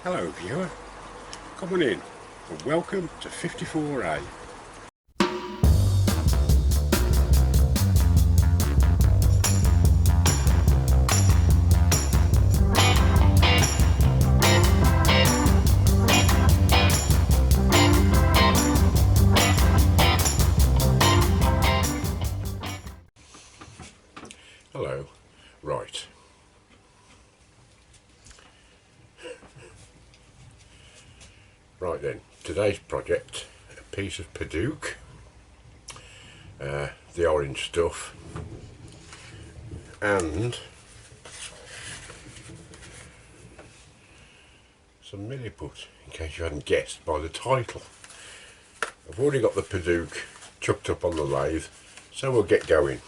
Hello viewer, come on in and welcome to 54A. Hello, right. Right then, today's project, a piece of Padauk, the orange stuff, and some Milliput, in case you hadn't guessed by the title. I've already got the Padauk chucked up on the lathe, so we'll get going.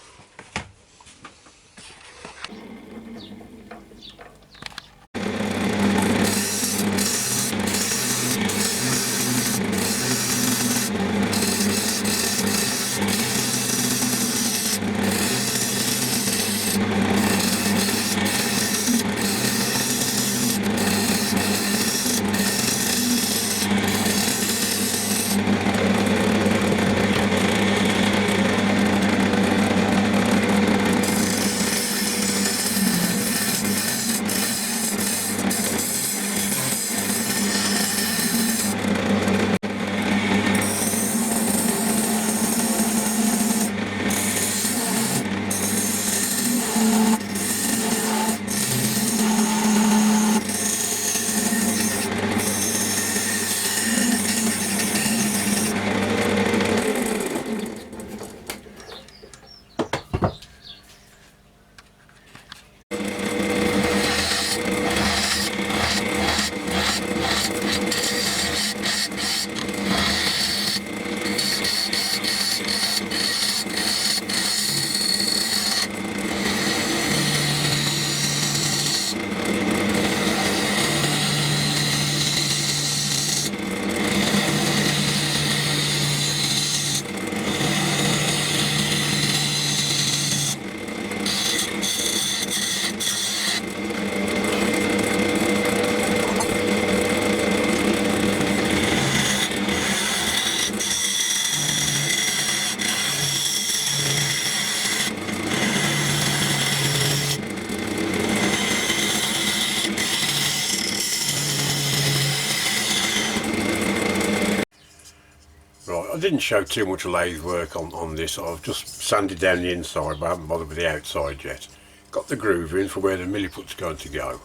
Right, I didn't show too much lathe work on this. I've just sanded down the inside, but I haven't bothered with the outside yet. Got the groove in for where the Milliput's going to go.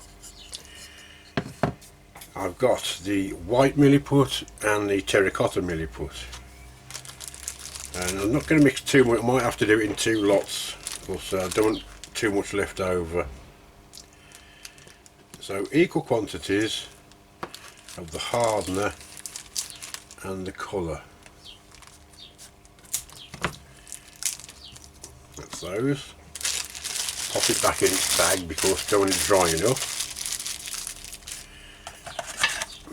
I've got the white Milliput and the terracotta Milliput. And I'm not going to mix too much. I might have to do it in two lots, because I don't want too much left over. So equal quantities of the hardener and the colour. That's those. Pop it back in its bag because don't want it dry enough.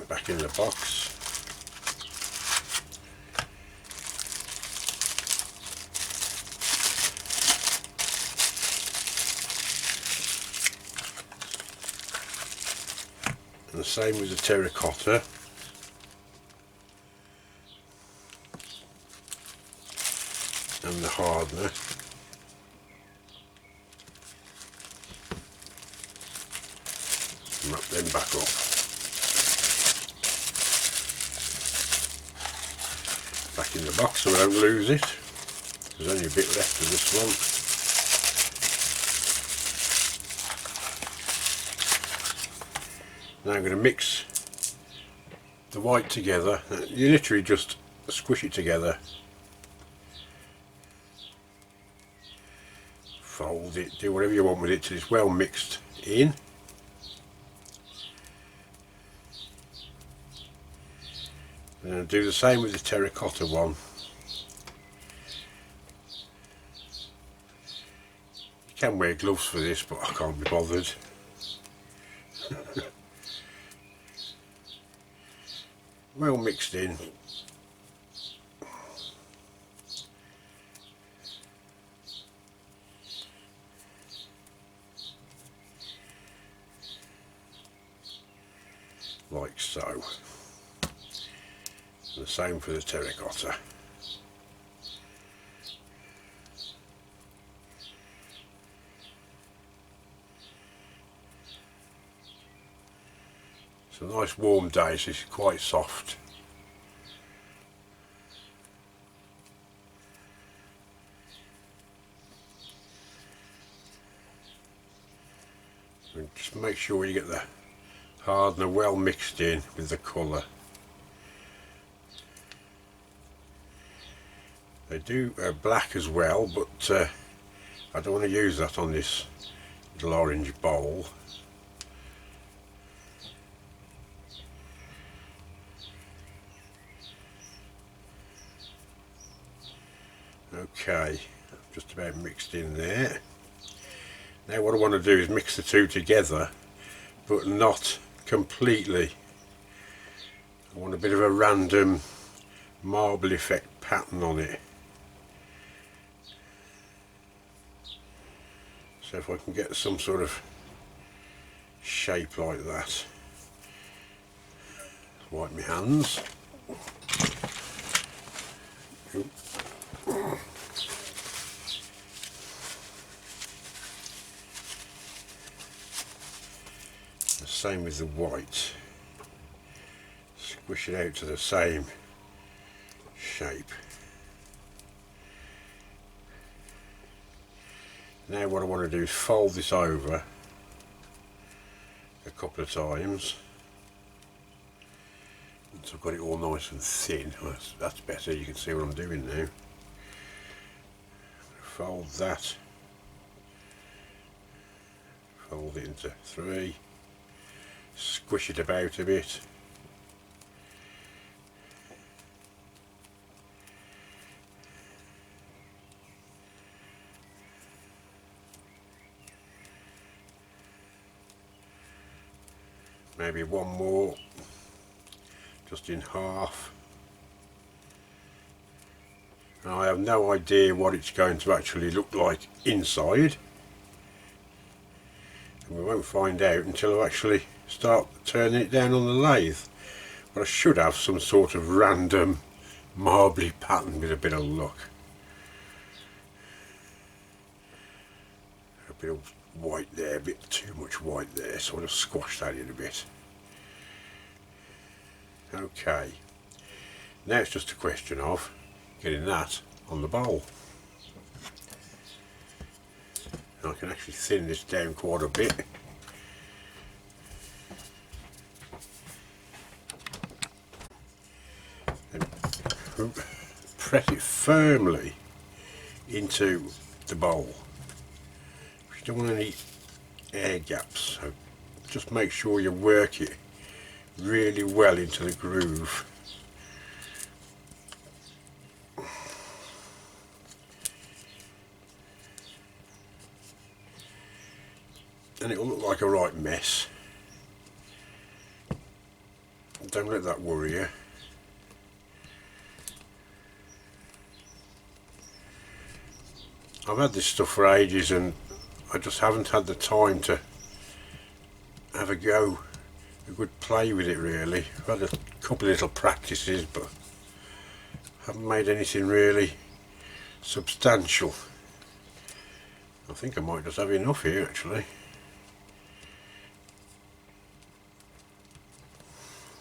Back in the box. And the same with the terracotta. And the hardener. Wrap them back up. Back in the box so I don't lose it. There's only a bit left of this one. Now I'm going to mix the white together. You literally just squish it together. Fold it, do whatever you want with it till it's well mixed in. And I'll do the same with the terracotta one. You can wear gloves for this, but I can't be bothered. Well mixed in. like so. And the same for the terracotta. It's a nice warm day, so it's quite soft. And just make sure you get the hardener well mixed in with the colour. They do black as well, but I don't want to use that on this little orange bowl. Okay, just about mixed in there. Now what I want to do is mix the two together, but not completely. I want a bit of a random marble effect pattern on it. So if I can get some sort of shape like that. Wipe my hands. The same with the white. Squish it out to the same shape. Now what I want to do is fold this over a couple of times. So I've got it all nice and thin. That's better, you can see what I'm doing now. Fold that. Fold it into three. Squish it about a bit. Maybe one more, just in half. Now I have no idea what it's going to actually look like inside, and we won't find out until I actually start turning it down on the lathe. But I should have some sort of random marbly pattern with a bit of luck. A bit of white there, a bit too much white there, so I'll just squash that in a bit. Okay, now it's just a question of getting that on the bowl. I can actually thin this down quite a bit. And press it firmly into the bowl. You don't want any air gaps, so just make sure you work it really well into the groove. And it'll look like a right mess. Don't let that worry you. I've had this stuff for ages and I just haven't had the time to have a good play with it really. I've had a couple of little practices but haven't made anything really substantial. I think I might just have enough here actually.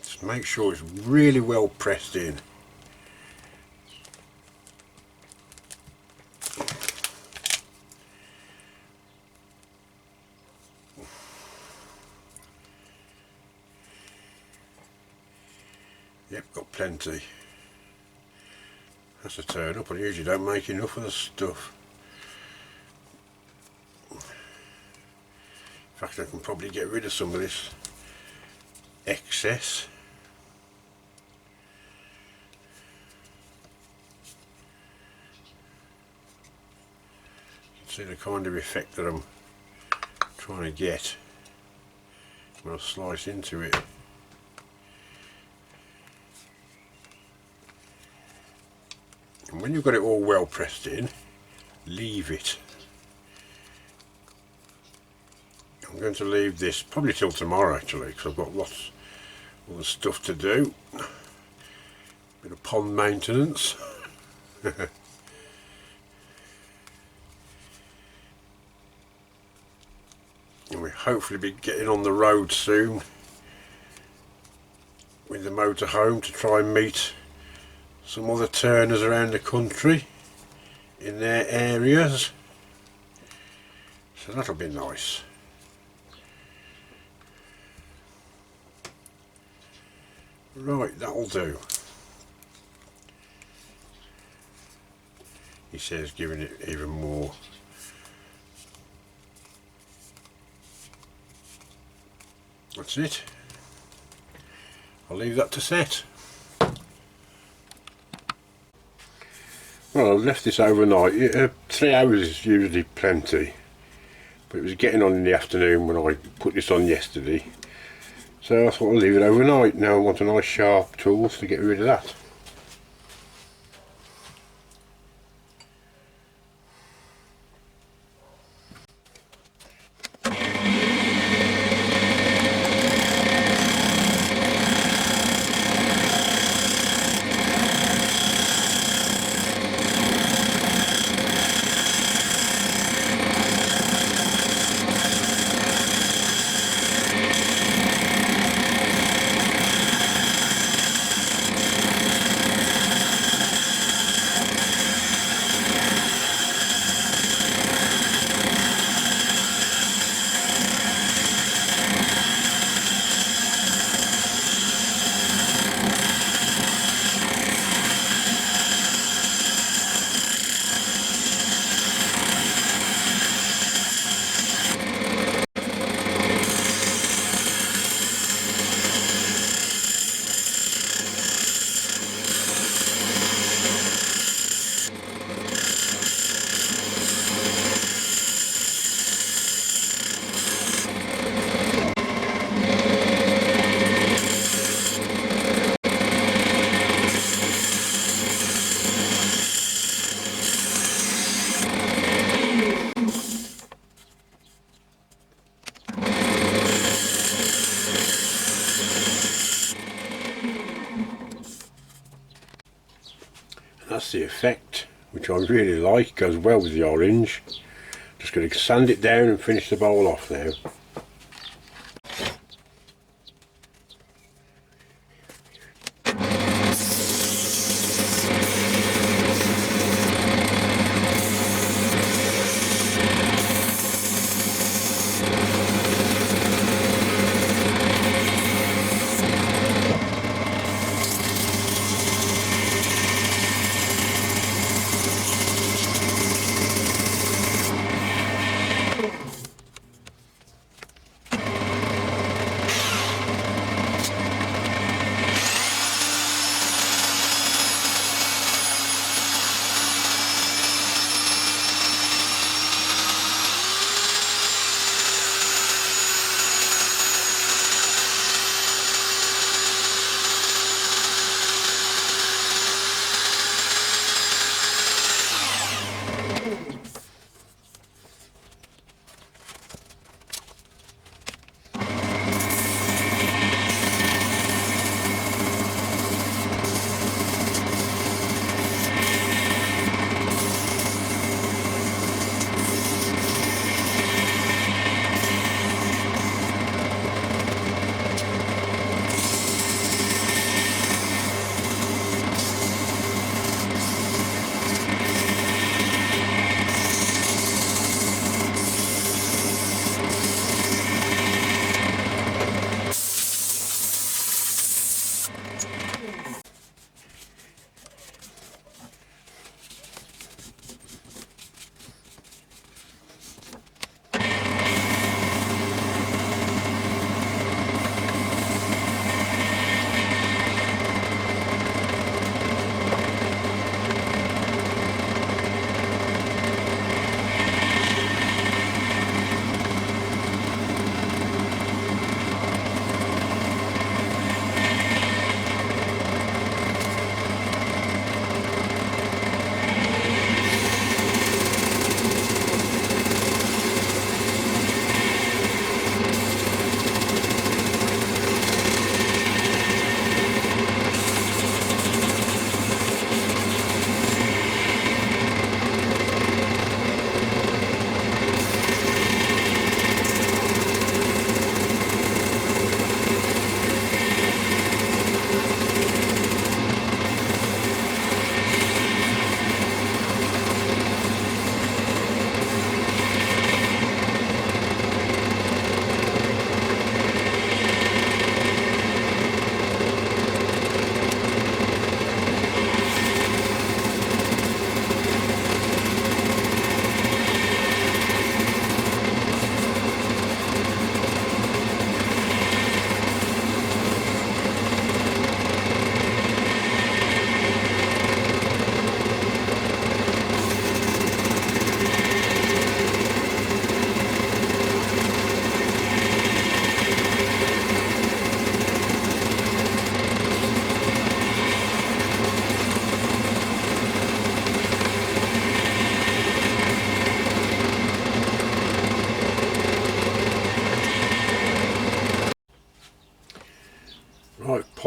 Just make sure it's really well pressed in. Yep, got plenty. That's a turn up. I usually don't make enough of the stuff. In fact, I can probably get rid of some of this excess. You can see the kind of effect that I'm trying to get when I slice into it. And when you've got it all well pressed in, leave it. I'm going to leave this probably till tomorrow actually, because I've got lots all the stuff to do. Bit of pond maintenance. And we'll hopefully be getting on the road soon with the motorhome to try and meet some other turners around the country in their areas, so that'll be nice. Right, that'll do. He says giving it even more. That's it. I'll leave that to set. Well, I've left this overnight. 3 hours is usually plenty, but it was getting on in the afternoon when I put this on yesterday, so I thought I'll leave it overnight. Now I want a nice sharp tool to get rid of that. That's the effect, which I really like. Goes well with the orange. Just going to sand it down and finish the bowl off now.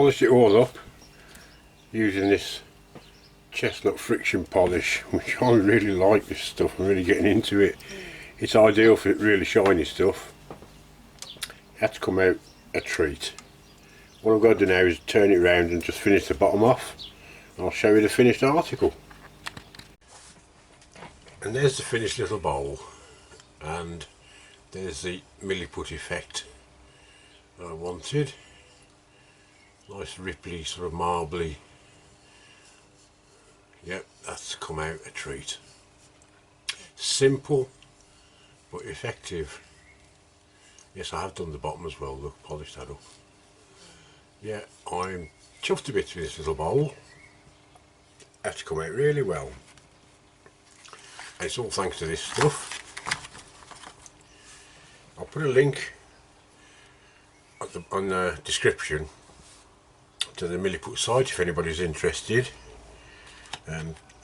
polished it all up using this chestnut friction polish, which I really like. This stuff, I'm really getting into it. It's ideal for really shiny stuff. That's come out a treat. What I've got to do now is turn it around and just finish the bottom off. I'll show you the finished article. And there's the finished little bowl, and there's the Milliput effect I wanted. Nice ripply, sort of marbly. Yep, that's come out a treat. Simple but effective. Yes, I have done the bottom as well, look, polished that up. Yeah, I'm chuffed a bit with this little bowl. That's come out really well. And it's all thanks to this stuff. I'll put a link on the description to the Milliput site if anybody's interested.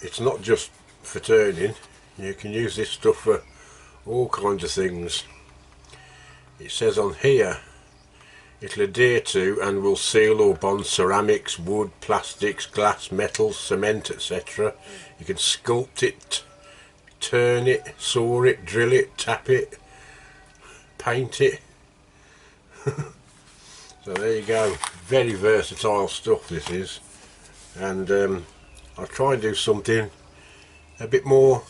It's not just for turning, you can use this stuff for all kinds of things. It says on here it'll adhere to and will seal or bond ceramics, wood, plastics, glass, metals, cement, etc. You can sculpt it, turn it, saw it, drill it, tap it, paint it. So there you go, very versatile stuff this is. And I'll try and do something a bit more,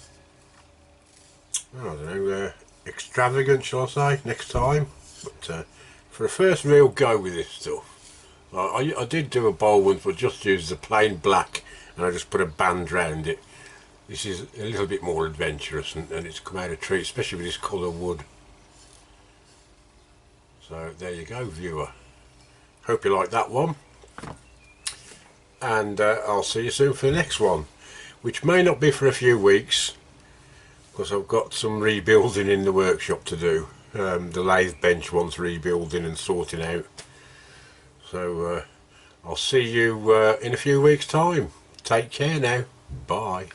I don't know, extravagant, shall I say, next time. But for a first real go with this stuff, I did do a bowl once, but just used the plain black and I just put a band round it. This is a little bit more adventurous, and it's come out a treat, especially with this colour wood. So there you go, viewer. Hope you like that one. And I'll see you soon for the next one, which may not be for a few weeks because I've got some rebuilding in the workshop to do. The lathe bench wants rebuilding and sorting out. So I'll see you in a few weeks' time. Take care now. Bye.